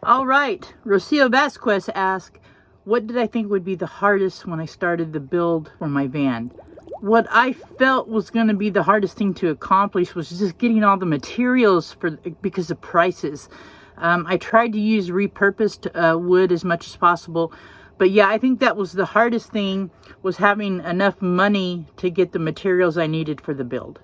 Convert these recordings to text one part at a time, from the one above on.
All right, Rocio Vasquez asked, what did I think would be the hardest when I started the build for my van? What I felt was going to be the hardest thing to accomplish was just getting all the materials because of prices. I tried to use repurposed wood as much as possible, but yeah, I think that was the hardest thing, was having enough money to get the materials I needed for the build.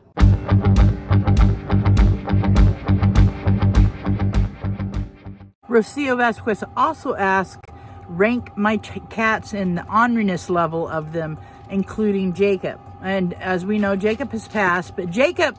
Rocio Vasquez also asked, rank my cats in the orneriness level of them, including Jacob. And as we know, Jacob has passed, but Jacob,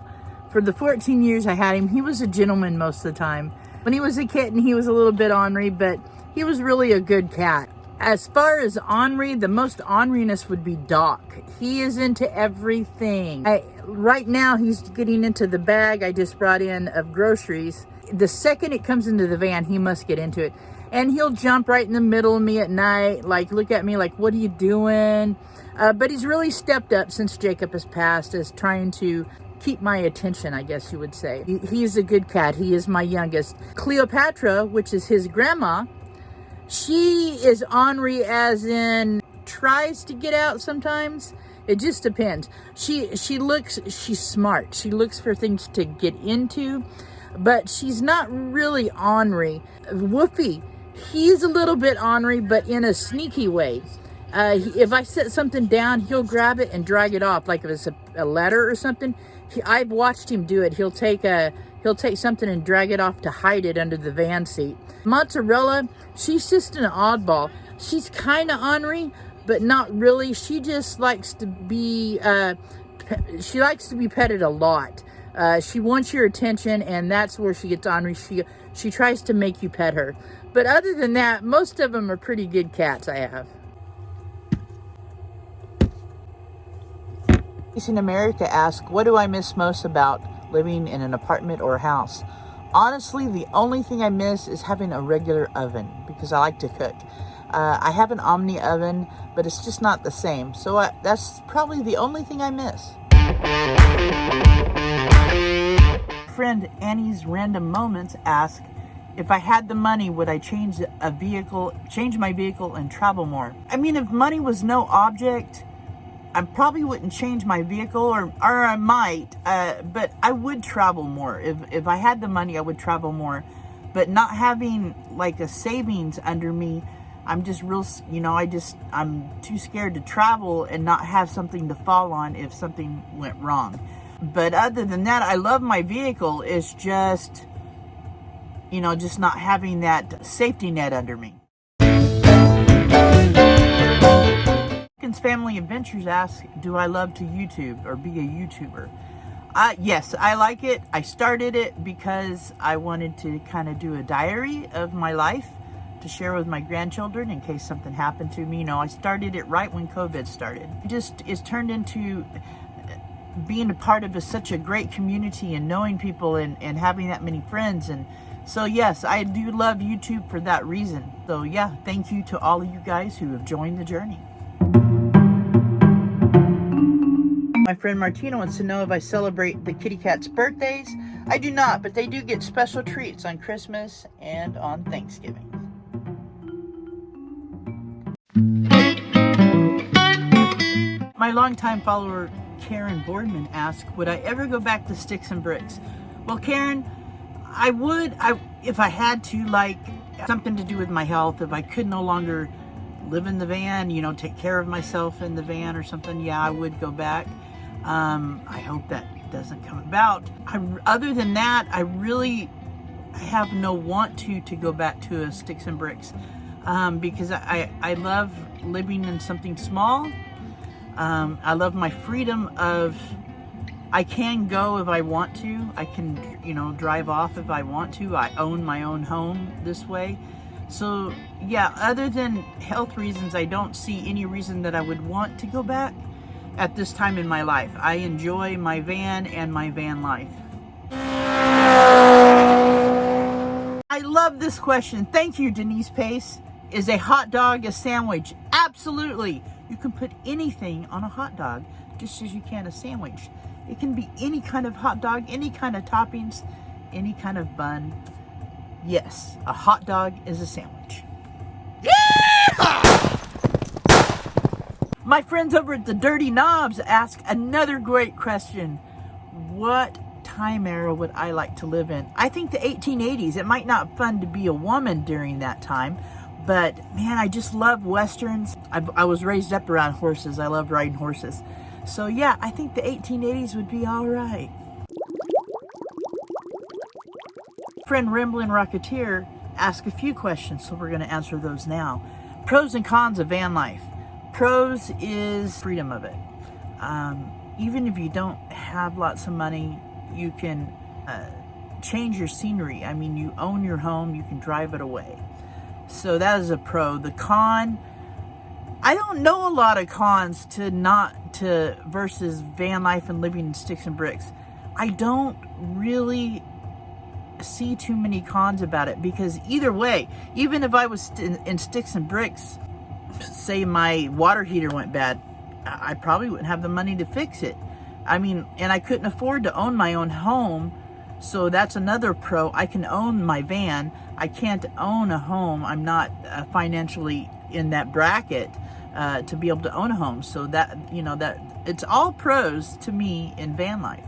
for the 14 years I had him, he was a gentleman most of the time. When he was a kitten, he was a little bit ornery, but he was really a good cat. As far as ornery, the most orneriness would be Doc. He is into everything. Right now, he's getting into the bag I just brought in of groceries. The second it comes into the van, he must get into it. And he'll jump right in the middle of me at night, like look at me like, what are you doing? But he's really stepped up since Jacob has passed, as trying to keep my attention, I guess you would say. He's a good cat. He is my youngest. Cleopatra, which is his grandma, she is ornery, as in tries to get out sometimes. It just depends. She's smart. She looks for things to get into, but she's not really ornery. Woofy, he's a little ornery, ornery, but in a sneaky way. If I set something down, he'll grab it and drag it off, like if it's a letter or something. I've watched him do it. He'll take something and drag it off to hide it under the van seat. Mozzarella, she's just an oddball. She's kind of ornery, but not really. She just likes to be, petted a lot. She wants your attention, and that's where she gets ornery. She tries to make you pet her. But other than that, most of them are pretty good cats I have. In America asks, what do I miss most about living in an apartment or a house? Honestly, the only thing I miss is having a regular oven, because I like to cook. I have an Omni oven, but it's just not the same. So that's probably the only thing I miss. Friend Annie's Random Moments asked, if I had the money, would I change my vehicle and travel more? I mean, if money was no object, I probably wouldn't change my vehicle, or I might, but I would travel more. If I had the money, I would travel more. But not having like a savings under me, I'm just real, I'm too scared to travel and not have something to fall on if something went wrong. But other than that, I love my vehicle. It's just, just not having that safety net under me. Family Adventures asks, do I love to YouTube or be a YouTuber? Yes, I like it. I started it because I wanted to kind of do a diary of my life to share with my grandchildren in case something happened to me. I started it right when COVID started. It's turned into being a part of such a great community and knowing people and having that many friends. And so yes, I do love YouTube for that reason. So yeah, thank you to all of you guys who have joined the journey. My friend Martina wants to know if I celebrate the kitty cat's birthdays. I do not, but they do get special treats on Christmas and on Thanksgiving. My longtime follower Karen Boardman asked, would I ever go back to Sticks and Bricks? Well, Karen, I would, if I had to, like something to do with my health, if I could no longer live in the van, take care of myself in the van or something, yeah, I would go back. I hope that doesn't come about. Other than that, I have no want to go back to a Sticks and Bricks, because I love living in something small. I love my freedom of, I can go if I want to. I can, drive off if I want to. I own my own home this way. So yeah, other than health reasons, I don't see any reason that I would want to go back at this time in my life. I enjoy my van and my van life. I love this question. Thank you, Denise Pace. Is a hot dog a sandwich? Absolutely. You can put anything on a hot dog, just as you can a sandwich. It can be any kind of hot dog, any kind of toppings, any kind of bun. Yes, a hot dog is a sandwich. My friends over at the Dirty Knobs ask another great question. What time era would I like to live in? I think the 1880s. It might not be fun to be a woman during that time, but man, I just love Westerns. I was raised up around horses. I love riding horses. So yeah, I think the 1880s would be all right. Friend Ramblin' Rocketeer asked a few questions, so we're going to answer those now. Pros and cons of van life. Pros is freedom of it. Even if you don't have lots of money, you can change your scenery. I mean, you own your home, you can drive it away. So that is a pro. The con, I don't know a lot of cons versus van life and living in sticks and bricks. I don't really see too many cons about it, because either way, even if I was in sticks and bricks, say my water heater went bad, I probably wouldn't have the money to fix it. I mean, and I couldn't afford to own my own home. So that's another pro. I can own my van. I can't own a home. I'm not financially in that bracket to be able to own a home. So that, that it's all pros to me in van life.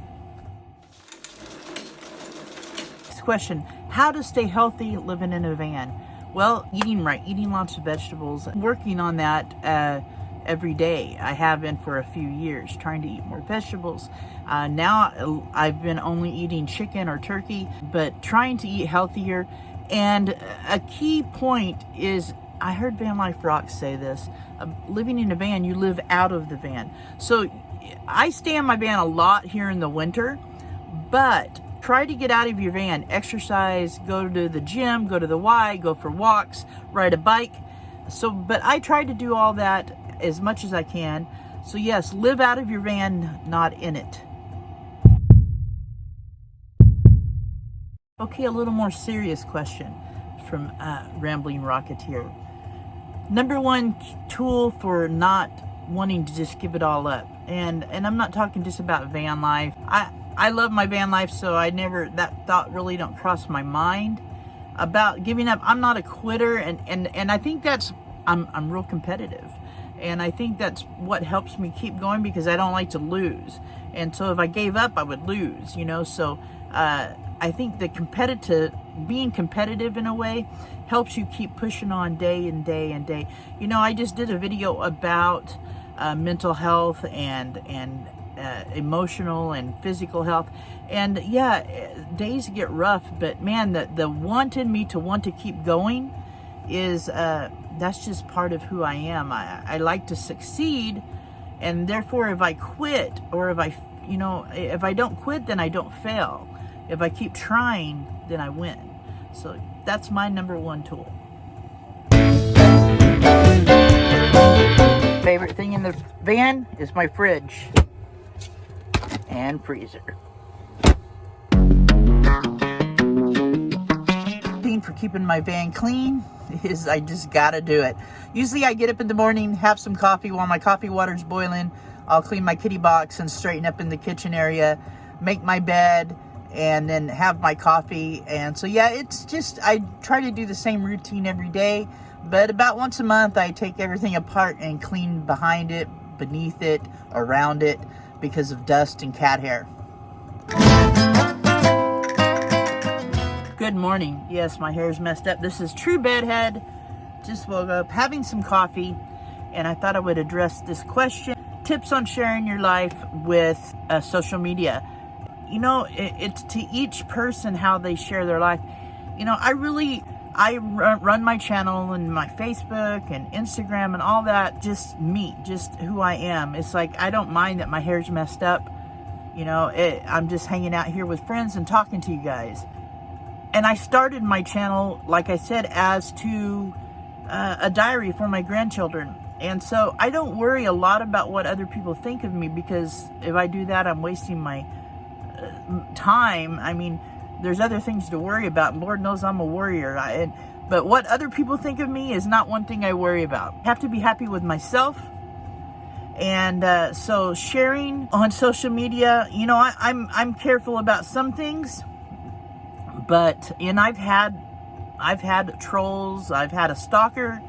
Next question, how to stay healthy living in a van? Well, eating right, eating lots of vegetables, working on that every day. I have been for a few years, trying to eat more vegetables. Now I've been only eating chicken or turkey, but trying to eat healthier. And a key point is, I heard Van Life Rocks say this, living in a van, you live out of the van. So I stay in my van a lot here in the winter, but try to get out of your van, exercise, go to the gym, go to the Y, go for walks, ride a bike. But I try to do all that as much as I can. So yes, live out of your van, not in it. Okay, a little more serious question from Rambling Rocketeer. Number one tool for not wanting to just give it all up. And I'm not talking just about van life. I love my van life, so that thought really don't cross my mind about giving up. I'm not a quitter, and I think I'm real competitive. And I think that's what helps me keep going, because I don't like to lose. And so if I gave up, I would lose, So I think being competitive in a way helps you keep pushing on day and day and day. I just did a video about mental health and emotional and physical health. And yeah, days get rough, but man, the wanted me to want to keep going is that's just part of who I am. I like to succeed, and therefore if I quit, or if I don't quit, then I don't fail. If I keep trying, then I win. So that's my number one tool. Favorite thing in the van is my fridge and freezer. For keeping my van clean is I just gotta do it. Usually I get up in the morning, have some coffee. While my coffee water's boiling, I'll clean my kitty box and straighten up in the kitchen area, make my bed, and then have my coffee. And so yeah, it's just, I try to do the same routine every day, but about once a month I take everything apart and clean behind it, beneath it, around it, because of dust and cat hair. Good morning. Yes, my hair's messed up. This is True Bedhead. Just woke up, having some coffee, and I thought I would address this question. Tips on sharing your life with social media. It's to each person how they share their life. I run my channel and my Facebook and Instagram and all that, just me, just who I am. It's like, I don't mind that my hair's messed up. I'm just hanging out here with friends and talking to you guys. And I started my channel, like I said, as to a diary for my grandchildren. And so I don't worry a lot about what other people think of me, because if I do that, I'm wasting my time. I mean, there's other things to worry about. Lord knows I'm a warrior. But what other people think of me is not one thing I worry about. I have to be happy with myself. And so sharing on social media, I'm careful about some things. But I've had I've had trolls, I've had a stalker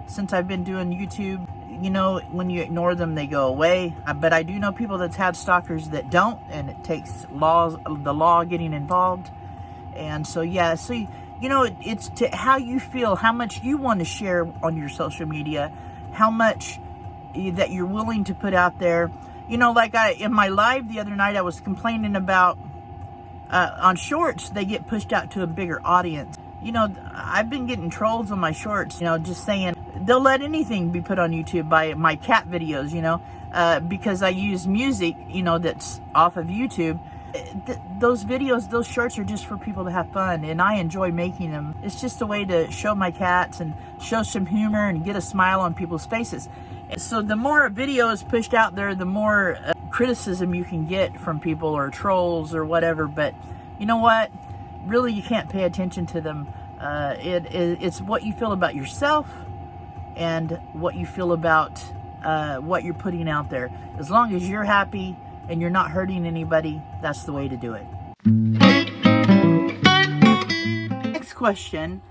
since I've been doing YouTube. You know, when you ignore them, they go away. But I do know people that's had stalkers that don't, and it takes the law getting involved. And so, yeah, so, you know, it's to how you feel, how much you want to share on your social media, how much that you're willing to put out there. You know, like in my live the other night, I was complaining about on shorts, they get pushed out to a bigger audience. You know, I've been getting trolls on my shorts, you know, just saying they'll let anything be put on YouTube by my cat videos, you know, because I use music, you know, that's off of YouTube. Those videos, those shorts are just for people to have fun, and I enjoy making them. It's just a way to show my cats and show some humor and get a smile on people's faces. So the more a video is pushed out there, the more criticism you can get from people or trolls or whatever. But you know what? Really, you can't pay attention to them. It's what you feel about yourself and what you feel about what you're putting out there. As long as you're happy and you're not hurting anybody, that's the way to do it. Next question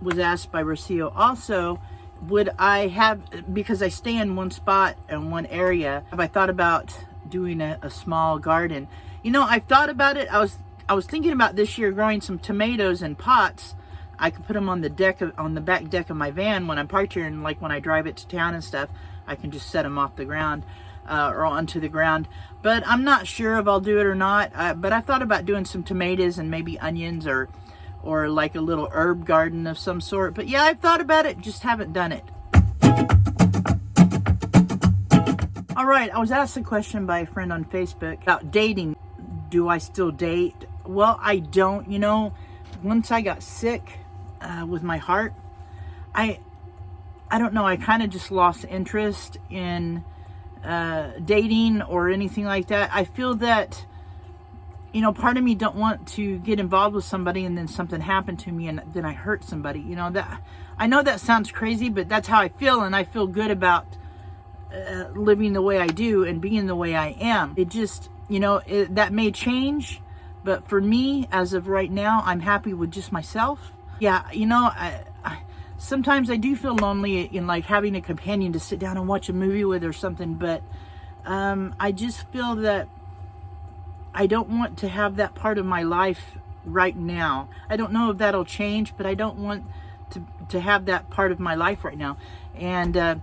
was asked by Rocio. Also, would I have, because I stay in one spot in one area, have I thought about doing a small garden? You know, I've thought about it. I was thinking about this year growing some tomatoes in pots. I could put them on the back deck of my van when I'm parked here, and like when I drive it to town and stuff, I can just set them off the ground or onto the ground. But I'm not sure if I'll do it or not. But I thought about doing some tomatoes and maybe onions or like a little herb garden of some sort. But yeah, I've thought about it, just haven't done it. All right, I was asked a question by a friend on Facebook about dating. Do I still date? Well, I don't. You know, once I got sick with my heart, I don't know, I kind of just lost interest in dating or anything like that. I feel that, you know, part of me don't want to get involved with somebody and then something happened to me and then I hurt somebody. You know, that I know that sounds crazy, but that's how I feel, and I feel good about living the way I do and being the way I am. It just, you know, that may change, but for me, as of right now, I'm happy with just myself. Yeah, you know, sometimes I do feel lonely in like having a companion to sit down and watch a movie with or something, but I just feel that I don't want to have that part of my life right now. I don't know if that'll change, but I don't want to have that part of my life right now. And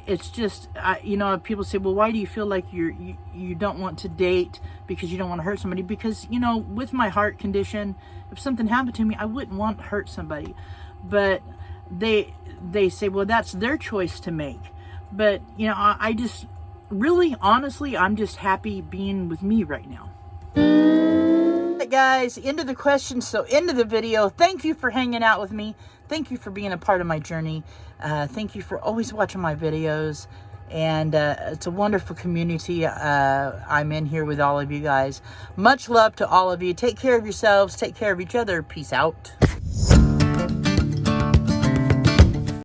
it's just, you know, people say, well, why do you feel like you don't want to date because you don't want to hurt somebody? Because, you know, with my heart condition, if something happened to me, I wouldn't want to hurt somebody. But they say, well, that's their choice to make. But, you know, I just really, honestly, I'm just happy being with me right now. Alright, guys, end of the question, so end of the video. Thank you for hanging out with me. Thank you for being a part of my journey. Thank you for always watching my videos. And it's a wonderful community I'm in here with all of you guys. Much love to all of you. Take care of yourselves. Take care of each other. Peace out.